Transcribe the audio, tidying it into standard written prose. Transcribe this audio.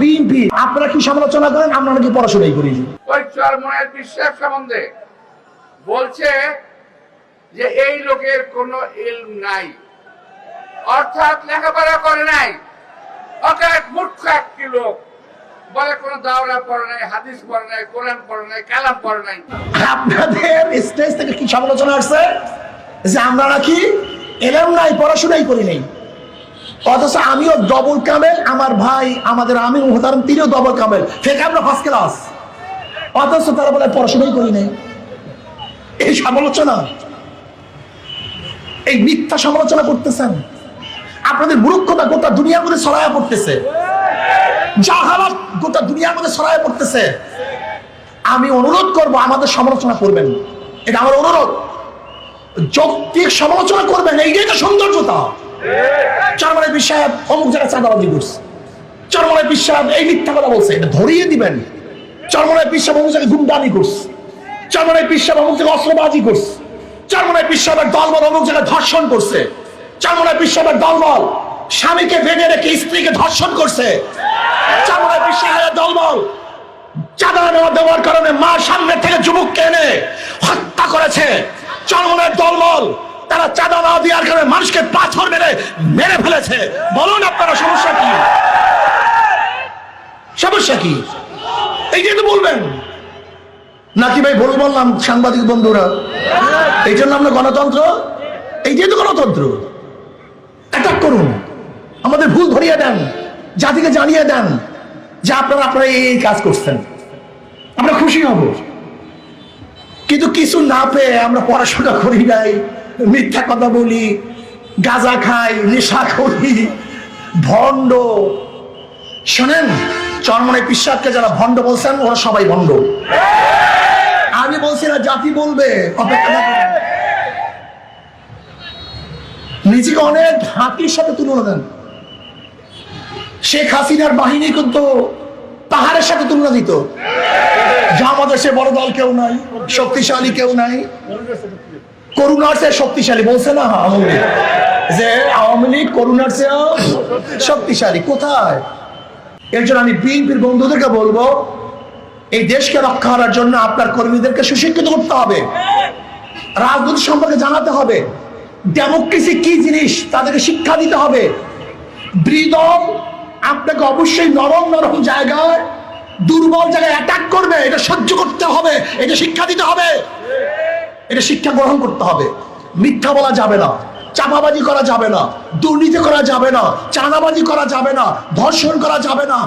BNP আপনারা কি সমালোচনা করেন, আমরা নাকি পড়াশোনাই করি। ওই চরমনের বিশ্বাস সম্বন্ধে বলছে যে এই লোকের কোনো ইলম নাই, অর্থাৎ লেখাপড়া করে নাই, অর্থাৎ মূর্খ একটি লোক, বলে কোন দাওরা পড়ে নাই, হাদিস পড়ে নাই, কোরআন পড়ে নাই, কালাম পড়ে নাই। আপনাদের স্টেজ থেকে কি সমালোচনা আসছে যে আমরা নাকি ইলম নাই, পড়াশোনাই করি নাই, অথচ আমিও ডবল কামেল, আমার ভাই আমাদের আমির মুহতারাম তিনিও ডবল কামেল, ফেক আমরা ফার্স্ট ক্লাস, অথচ তারা বলে পড়াশোনাই করি নাই। এই সমালোচনা, এই মিথ্যা সমালোচনা করতেছেন। আপনাদের মূর্খতা গোটা দুনিয়ার মধ্যে ছড়ায়া পড়তেছে, জাহালাত গোটা দুনিয়ার মধ্যে ছড়ায়া পড়তেছে। আমি অনুরোধ করব আমাদের সমালোচনা করবেন, এটা আমার অনুরোধ। যৌক্তিক সমালোচনা করবেন, এইটাই তো সৌন্দর্যতা। চরমনের বিষয় অমুক জায়গায় চাঁদাবাজি করছে, চরমনের বিষয় এই মিথ্যা কথা বলছে, এটা ধরিয়ে দিবেন। চরমনের বিষয় অমুক জায়গায় গুন্ডামি করছে, চরমনের বিষয় অমুক জায়গায় অস্ত্রবাজি করছে, চরমনের বিষয় দলবল অমুক জায়গায় ধর্ষণ করছে, চরমনের বিষয় দলবল স্বামীকে বেঁধে রেখে স্ত্রীকে ধর্ষণ করছে, চরমনের বিষয় দলবল চাঁদা দেওয়ার কারণে মা সামনে থেকে যুবককে এনে হত্যা করেছে। চরমনের দলবল তারা চাঁদা না দেওয়ার কারণে মানুষকে পাথর মেরে ফেলেছে। বলুন আপনারা সমস্যা কি? সমস্যা কি? এইটাই তো বলবেন নাকি ভাই? ভুল বললাম সাংবাদিক বন্ধুরা? এই জন্য আমরা গণতন্ত্র, এইটাই তো গণতন্ত্র। অ্যাটাক করুন, আমাদের ভুল ধরিয়ে দেন, জাতিকে জানিয়ে দেন যে আপনারা এই কাজ করছেন, আমরা খুশি হব। কিন্তু কিছু না পেয়ে আমরা পড়াশোনা করি নাই, মিথ্যা কথা বলি, গাঁজা খাই, নেশা করি, ভণ্ড। শোনেন, চরমনের বিশ্বাসকে যারা ভণ্ড বলছেন ওরা সবাই ভণ্ড। আমি বলছি না, জাতি বলবে, অপেক্ষা করুন। নিজেকে অনেক হাতির সাথে তুলনা দেন। শেখ হাসিনার বাহিনী কিন্তু পাহাড়ের সাথে তুলনা দিত, যে আমাদের সে বড় দল কেউ নাই, শক্তিশালী কেউ নাই, করুণার চেয়ে শক্তিশালী বলছে না আওয়ামী লীগ, যে আওয়ামী লীগ করুণার চেয়েও শক্তিশালী। কোথায়? এর জন্য আমি বিএনপির বন্ধুদেরকে বলবো, এই দেশকে রক্ষা করার জন্য আপনার কর্মীদেরকে সুশিক্ষিত করতে হবে, রাজনীতি সম্পর্কে জানাতে হবে, ডেমোক্রেসি কি জিনিস তাদেরকে শিক্ষা দিতে হবে। বিরোধী আপনাকে অবশ্যই নরম নরম জায়গায়, দুর্বল জায়গায় অ্যাটাক করবে, এটা সহ্য করতে হবে, এটা শিক্ষা দিতে হবে, এটা শিক্ষা গ্রহণ করতে হবে। মিথ্যা বলা যাবে না, চাপাবাজি করা যাবে না, দুর্নীতি করা যাবে না, চাঁদাবাজি করা যাবে না, ধর্ষণ করা যাবে না।